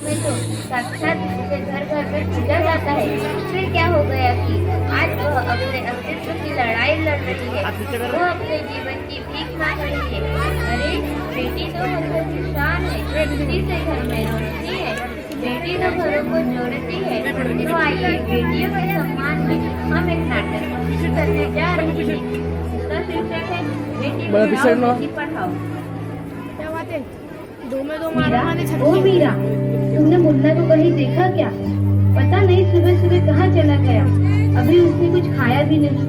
में तो साक्षात उसके घर घर में पूजा जाता है। फिर क्या हो गया कि आज वह अपने अस्तित्व की लड़ाई लड़ रही है, वो अपने जीवन की भीख मांग रही है। अरे बेटी तो घर की शान है, इसी से घर में रोशनी है। बेटी तो घरों को जोड़ती है। तो आइए बेटियों के सम्मान में हम एक नाटक प्रस्तुत करने जा रहे हैं। इसका शीर्षक है बेटी बचाओ बेटी पढ़ाओ। ओ मीरा, तुमने मुन्ना को कहीं देखा क्या? पता नहीं सुबह सुबह कहाँ चला गया। अभी उसने कुछ खाया भी नहीं,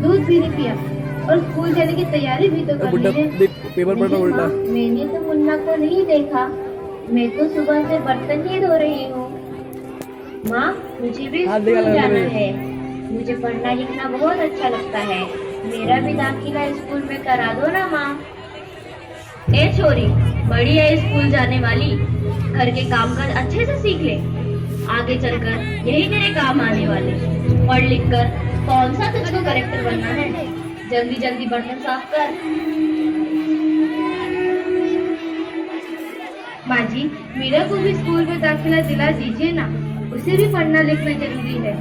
दूध भी नहीं पिया और स्कूल जाने की तैयारी भी तो करनी है। पेपर पढ़ना उल्टा। मैंने तो मुन्ना को नहीं देखा। मैं तो सुबह से बर्तन ही धो रही हूँ। माँ, मुझे भी स्कूल जाना है। मुझे पढ़ना लिखना बहुत अच्छा लगता है। मेरा भी दाखिला स्कूल में करा दो ना माँ। ए छोरी, बड़ी है स्कूल जाने वाली, घर के काम काज अच्छे से सीख ले। आगे चलकर यही तेरे काम आने वाले। पढ़ लिख कर कौन सा तुझको करेक्टर बनना है? जल्दी जल्दी बर्तन साफ कर। माँ जी, मीरा को भी स्कूल में दाखिला दिला दीजिए ना। उसे भी पढ़ना लिखना जरूरी है।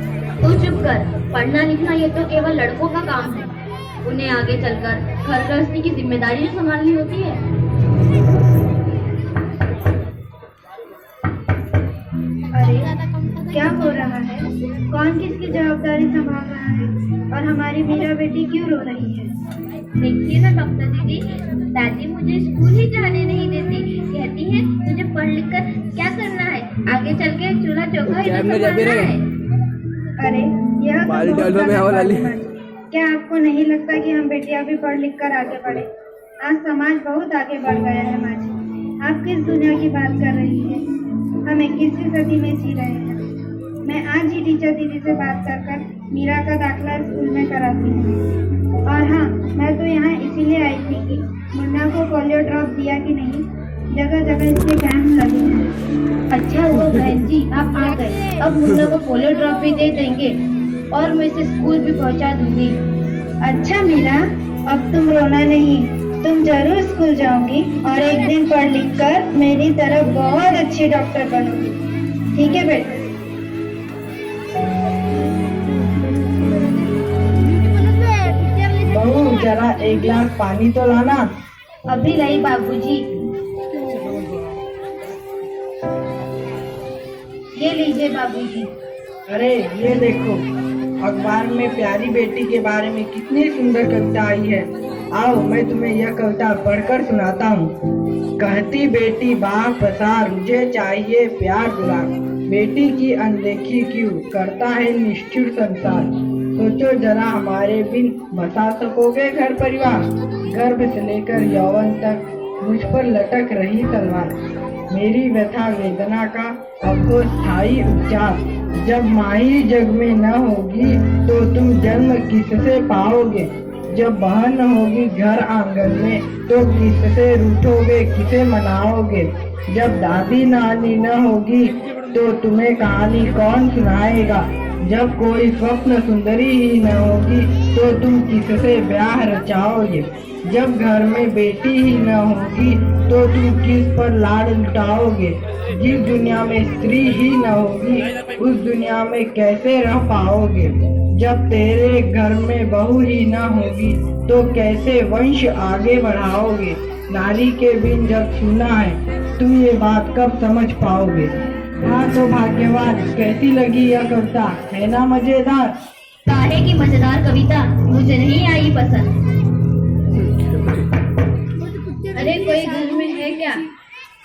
तू चुप कर। पढ़ना लिखना ये तो केवल लड़कों का काम है। उन्हें आगे चलकर घर गृहस्थी की जिम्मेदारी संभालनी होती है। अरे क्या हो रहा है? कौन किसकी जवाबदारी संभाल रहा है? और हमारी मीरा बेटी क्यों रो रही है? देखिए ना डॉक्टर दीदी, दादी मुझे स्कूल ही जाने नहीं देती। कहती है तुझे पढ़ लिख कर क्या करना है, आगे चल के चूल्हा चौका ही तो संभालना है। अरे यह तो बहुत गलत बात है। क्या आपको नहीं लगता कि हम बेटियां भी पढ़ लिख कर आगे बढ़े? आज समाज बहुत आगे बढ़ गया है माँ जी। आप किस दुनिया की बात कर रही है? हम 21वीं सदी में जी रहे हैं। मैं आज ही टीचर दीदी से बात कर मीरा का दाखिला स्कूल में कराती हूँ। और हाँ, मैं तो यहाँ इसीलिए आई थी कि मुन्ना को पोलियो ड्रॉप दिया कि नहीं। जगह जगह इसके कैंप लगे हैं। अच्छा हुआ बहन जी आप आ गए। अब मुन्ना को पोलियो ड्रॉप भी दे देंगे और मैं इसे स्कूल भी पहुंचा दूंगी। अच्छा मीरा, अब तुम रोना नहीं, तुम जरूर स्कूल जाओगी और एक दिन पढ़ लिख कर मेरी तरह बहुत अच्छी डॉक्टर बनोगी। ठीक है बेटा? बहू, जरा एक गिलास पानी तो लाना। अभी लाई बाबूजी। ये लीजिए बाबूजी। अरे ये देखो, अखबार में प्यारी बेटी के बारे में कितनी सुंदर कविता आई है। आओ मैं तुम्हें यह कविता पढ़कर सुनाता हूँ। कहती बेटी बाग पसार, मुझे चाहिए प्यार दुलार। बेटी की अनदेखी क्यों करता है निष्ठुर संसार। सोचो जरा हमारे बिन बसा सकोगे घर परिवार। गर्भ से लेकर यौवन तक मुझ पर लटक रही तलवार। मेरी व्यथा वेदना का अब तो स्थायी उपचार। जब माई जग में न होगी तो तुम जन्म किससे पाओगे। जब बहन न होगी घर आंगन में तो किससे रूठोगे, किसे मनाओगे। जब दादी नानी न होगी तो तुम्हें कहानी कौन सुनाएगा। जब कोई स्वप्न सुंदरी ही न होगी तो तुम किससे ब्याह रचाओगे। जब घर में बेटी ही न होगी तो तुम किस पर लाड लुटाओगे। जिस दुनिया में स्त्री ही न होगी उस दुनिया में कैसे रह पाओगे। जब तेरे घर में बहू ही न होगी तो कैसे वंश आगे बढ़ाओगे। नारी के बिन जब सुना है तुम ये बात कब समझ पाओगे। हाँ तो भाग्यवान, कैसी लगी यह कविता, है ना मजेदार? काहे की मजेदार कविता मुझे नहीं आई पसंद। अरे कोई घर में है क्या?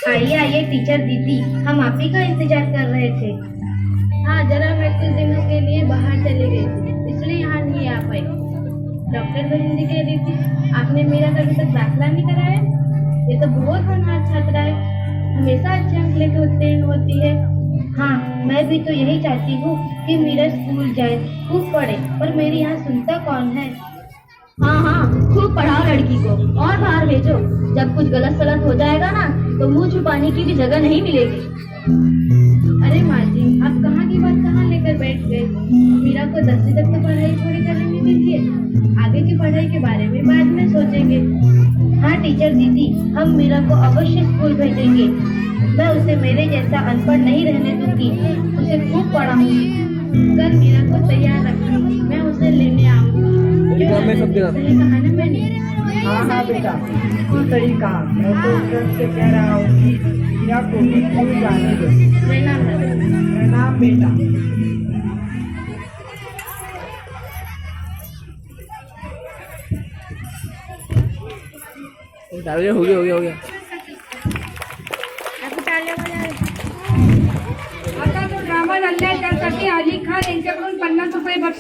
आइए आइए टीचर दीदी, हम आप ही का इंतजार कर रहे थे। हाँ, जरा मैं कुछ दिनों के लिए बाहर चली गई थी, इसलिए यहाँ नहीं आ पाई। डॉक्टर बहन जी कह रही थी आपने मेरा कभी तक दाखिला नहीं कराया। ये तो बहुत होनहार छात्रा है, हमेशा अच्छे अंक लेकर उत्तीर्ण होती है। हाँ, मैं भी तो यही चाहती हूँ कि मेरा स्कूल जाए, खूब पढ़े, पर मेरी यहाँ सुनता कौन है। हाँ हाँ, खूब पढ़ाओ लड़की को और बाहर भेजो। जब कुछ गलत सलत हो जाएगा ना तो मुंह छुपाने की भी जगह नहीं मिलेगी। अरे माँ जी, आप कहाँ की बात कहाँ लेकर बैठ गए? मीरा को 10वीं तक तो पढ़ाई पूरी करने में दीजिए। आगे की पढ़ाई के बारे में बाद में सोचेंगे। हाँ टीचर दीदी, हम मीरा को अवश्य स्कूल भेजेंगे। मैं उसे मेरे जैसा अनपढ़ नहीं रहने दूंगी, उसे खूब पढ़ाऊंगी। कल मीरा को तैयार रखना, मैं उसे लेने आऊंगी। सही कहा ना मैंने? हाँ बेटा, बिल्कुल सही कहा। मैं तो सर से कह रहा हूँ कि मीरा को भी स्कूल जाने दो। प्रणाम बेटा। हो गया आता तो ड्रामा झालाय, त्यासाठी अली खान यांच्याकडून 50 रुपये बक्षीस